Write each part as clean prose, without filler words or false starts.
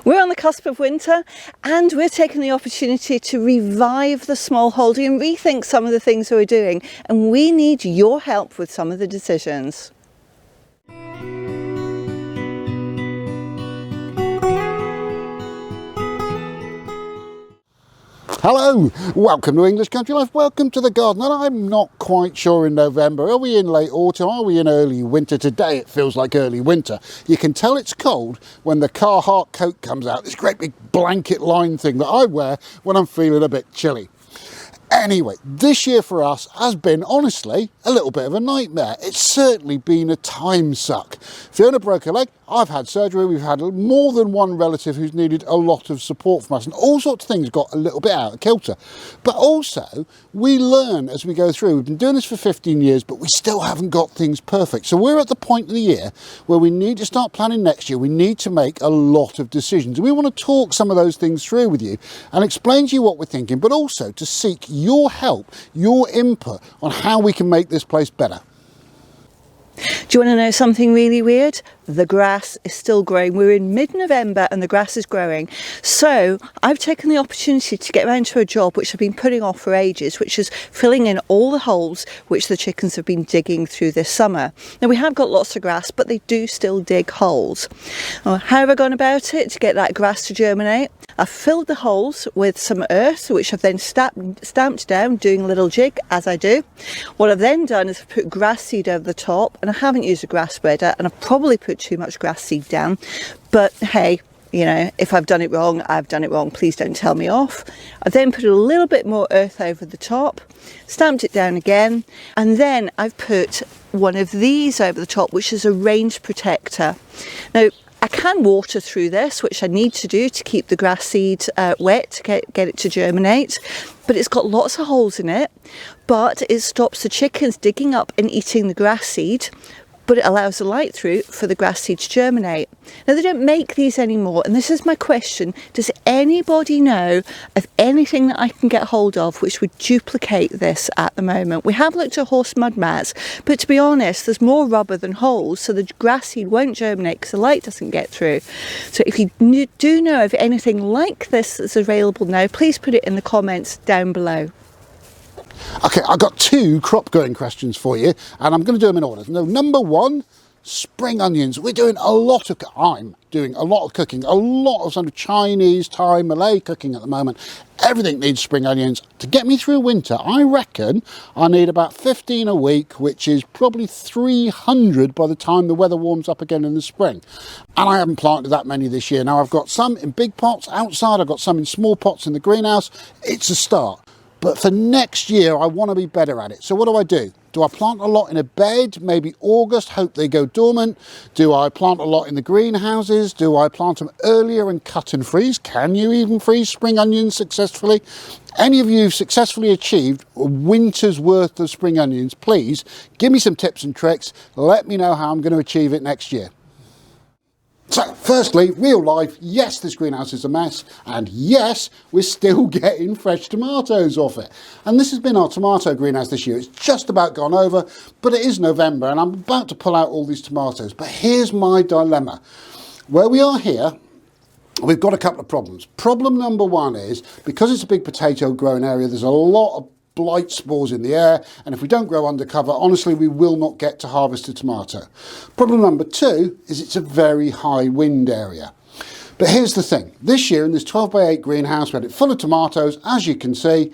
We're on the cusp of winter and we're taking the opportunity to revive the small holding and rethink some of the things that we're doing, and we need your help with some of the decisions. Hello, welcome to English Country Life, welcome to the garden. And I'm not quite sure in November, are we in late autumn, are we in early winter? Today it feels like early winter. You can tell it's cold when the Carhartt coat comes out, this great big blanket line thing that I wear when I'm feeling a bit chilly. Anyway, this year for us has been, honestly, a little bit of a nightmare. It's certainly been a time suck. Fiona broke her leg, I've had surgery, we've had more than one relative who's needed a lot of support from us, and all sorts of things got a little bit out of kilter. But also, we learn as we go through. We've been doing this for 15 years, but we still haven't got things perfect. So we're at the point of the year where we need to start planning next year. We need to make a lot of decisions. We want to talk some of those things through with you and explain to you what we're thinking, but also to seek your help, your input on how we can make this place better. Do you want to know something really weird? The grass is still growing. We're in mid-November and the grass is growing. So I've taken the opportunity to get around to a job which I've been putting off for ages, which is filling in all the holes which the chickens have been digging through this summer. Now we have got lots of grass, but they do still dig holes. How have I gone about it to get that grass to germinate? I've filled the holes with some earth, which I've then stamped down, doing a little jig, as I do. What I've then done is I've put grass seed over the top, and I haven't used a grass spreader, and I've probably put too much grass seed down. But hey, you know, if I've done it wrong, I've done it wrong. Please don't tell me off. I then put a little bit more earth over the top, stamped it down again, and then I've put one of these over the top, which is a range protector. Now, I can water through this, which I need to do to keep the grass seed wet, to get it to germinate. But it's got lots of holes in it, but it stops the chickens digging up and eating the grass seed, but it allows the light through for the grass seed to germinate. Now, they don't make these anymore, and this is my question. Does anybody know of anything that I can get hold of which would duplicate this at the moment? We have looked at horse mud mats, but to be honest, there's more rubber than holes, so the grass seed won't germinate because the light doesn't get through. So if you do know of anything like this that's available now, please put it in the comments down below. Okay, I've got two crop growing questions for you, and I'm going to do them in order. No, number one, spring onions. I'm doing a lot of cooking, a lot of sort of Chinese, Thai, Malay cooking at the moment. Everything needs spring onions. To get me through winter, I reckon I need about 15 a week, which is probably 300 by the time the weather warms up again in the spring. And I haven't planted that many this year. Now, I've got some in big pots outside, I've got some in small pots in the greenhouse. It's a start. But for next year, I want to be better at it. So what do? Do I plant a lot in a bed, maybe August, hope they go dormant? Do I plant a lot in the greenhouses? Do I plant them earlier and cut and freeze? Can you even freeze spring onions successfully? Any of you who've successfully achieved a winter's worth of spring onions, please give me some tips and tricks. Let me know how I'm going to achieve it next year. So, firstly, real life, yes, this greenhouse is a mess, and yes, we're still getting fresh tomatoes off it. And this has been our tomato greenhouse this year. It's just about gone over, but it is November, and I'm about to pull out all these tomatoes. But here's my dilemma. Where we are here, we've got a couple of problems. Problem number one is, because it's a big potato growing area, there's a lot of blight spores in the air, and if we don't grow undercover, honestly, we will not get to harvest a tomato. Problem number two is it's a very high wind area. But here's the thing. This year in this 12 by 8 greenhouse, we had it full of tomatoes, as you can see,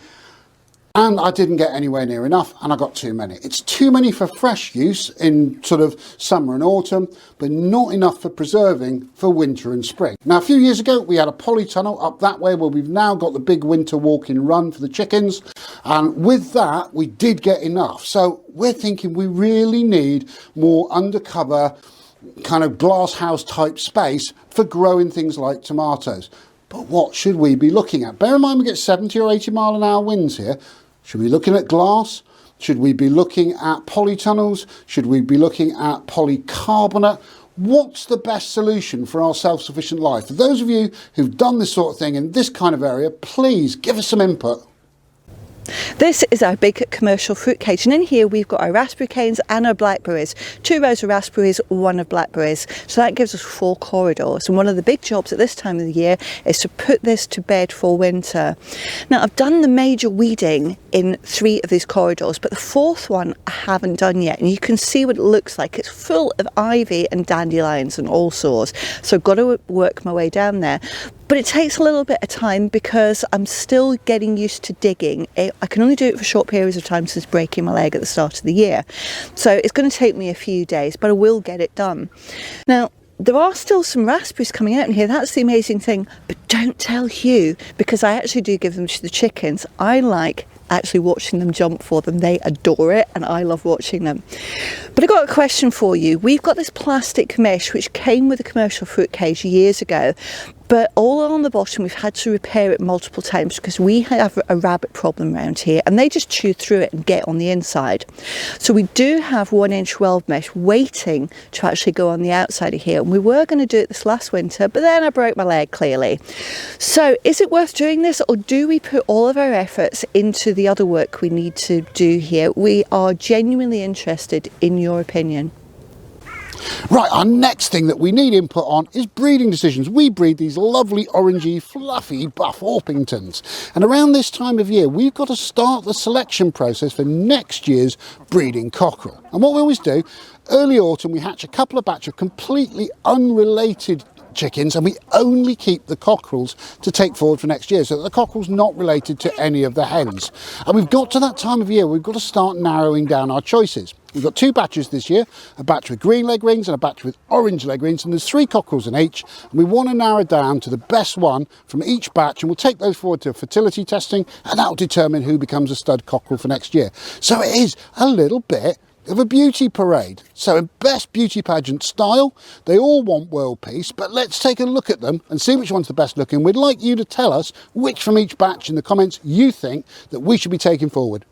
and I didn't get anywhere near enough, and I got too many. It's too many for fresh use in sort of summer and autumn, but not enough for preserving for winter and spring. Now, a few years ago, we had a polytunnel up that way where we've now got the big winter walk-in run for the chickens, and with that, we did get enough. So we're thinking we really need more undercover kind of glass house type space for growing things like tomatoes. But what should we be looking at? Bear in mind we get 70 or 80 mile an hour winds here. Should we be looking at glass? Should we be looking at polytunnels? Should we be looking at polycarbonate? What's the best solution for our self-sufficient life? For those of you who've done this sort of thing in this kind of area, please give us some input. This is our big commercial fruit cage, and in here we've got our raspberry canes and our blackberries. 2 rows of raspberries, 1 of blackberries. So that gives us 4 corridors, and one of the big jobs at this time of the year is to put this to bed for winter. Now I've done the major weeding in 3 of these corridors, but the 4th one I haven't done yet, and you can see what it looks like. It's full of ivy and dandelions and all sorts, so I've got to work my way down there. But it takes a little bit of time because I'm still getting used to digging. I can only do it for short periods of time since breaking my leg at the start of the year. So it's going to take me a few days, but I will get it done. Now, there are still some raspberries coming out in here. That's the amazing thing. But don't tell Hugh, because I actually do give them to the chickens. I like actually watching them jump for them. They adore it, and I love watching them. But I've got a question for you. We've got this plastic mesh which came with a commercial fruit cage years ago, but all along the bottom we've had to repair it multiple times because we have a rabbit problem around here, and they just chew through it and get on the inside. So we do have 1-inch weld mesh waiting to actually go on the outside of here, and we were going to do it this last winter, but then I broke my leg clearly. So is it worth doing this, or do we put all of our efforts into the other work we need to do here? We are genuinely interested in your opinion. Right, our next thing that we need input on is breeding decisions. We breed these lovely orangey, fluffy buff Orpingtons. And around this time of year, we've got to start the selection process for next year's breeding cockerel. And what we always do, early autumn, we hatch a couple of batches of completely unrelated chickens, and we only keep the cockerels to take forward for next year, so that the cockerel's not related to any of the hens. And we've got to that time of year, we've got to start narrowing down our choices. We've got 2 batches this year, a batch with green leg rings and a batch with orange leg rings, and there's 3 cockerels in each, and we want to narrow down to the best one from each batch, and we'll take those forward to fertility testing, and that'll determine who becomes a stud cockerel for next year. So it is a little bit of a beauty parade. So in best beauty pageant style, they all want world peace, but let's take a look at them and see which one's the best looking. We'd like you to tell us which from each batch in the comments you think that we should be taking forward.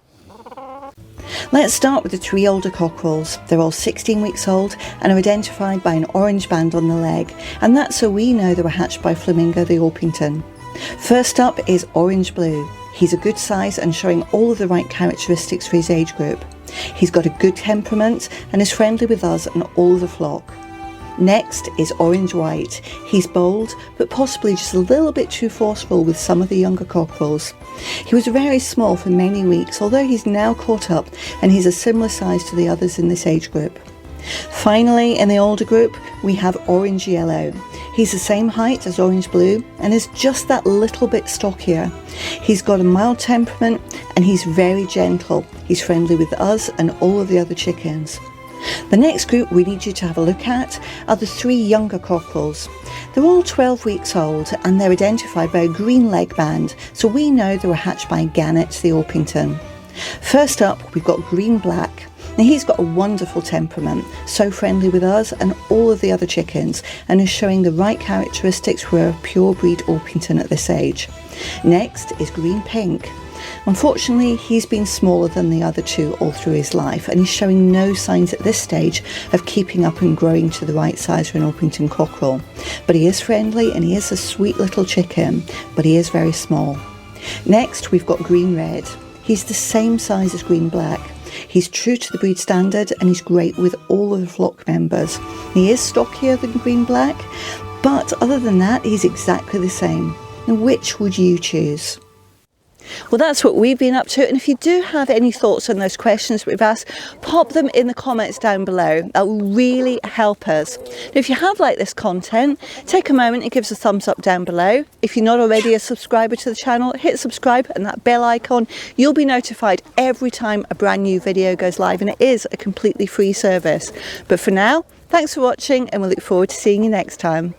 Let's start with the 3 older cockerels. They're all 16 weeks old and are identified by an orange band on the leg, and that's so we know they were hatched by Flamingo the Orpington. First up is Orange Blue. He's a good size and showing all of the right characteristics for his age group. He's got a good temperament and is friendly with us and all of the flock. Next is Orange White. He's bold, but possibly just a little bit too forceful with some of the younger cockerels. He was very small for many weeks, although he's now caught up and he's a similar size to the others in this age group. Finally, in the older group, we have Orange Yellow. He's the same height as Orange Blue and is just that little bit stockier. He's got a mild temperament and he's very gentle. He's friendly with us and all of the other chickens. The next group we need you to have a look at are the 3 younger cockerels. They're all 12 weeks old and they're identified by a green leg band, so we know they were hatched by Gannet the Orpington. First up, we've got Green Black. Now he's got a wonderful temperament, so friendly with us and all of the other chickens, and is showing the right characteristics for a pure breed Orpington at this age. Next is Green Pink. Unfortunately, he's been smaller than the other 2 all through his life, and he's showing no signs at this stage of keeping up and growing to the right size for an Orpington cockerel. But he is friendly and he is a sweet little chicken, but he is very small. Next, we've got Green Red. He's the same size as Green Black. He's true to the breed standard and he's great with all of the flock members. He is stockier than Green Black, but other than that, he's exactly the same. Now, which would you choose? Well, that's what we've been up to, and if you do have any thoughts on those questions we've asked, pop them in the comments down below. That will really help us. Now, if you have liked this content, take a moment and give us a thumbs up down below. If you're not already a subscriber to the channel, hit subscribe and that bell icon. You'll be notified every time a brand new video goes live, and it is a completely free service. But for now, thanks for watching and we look forward to seeing you next time.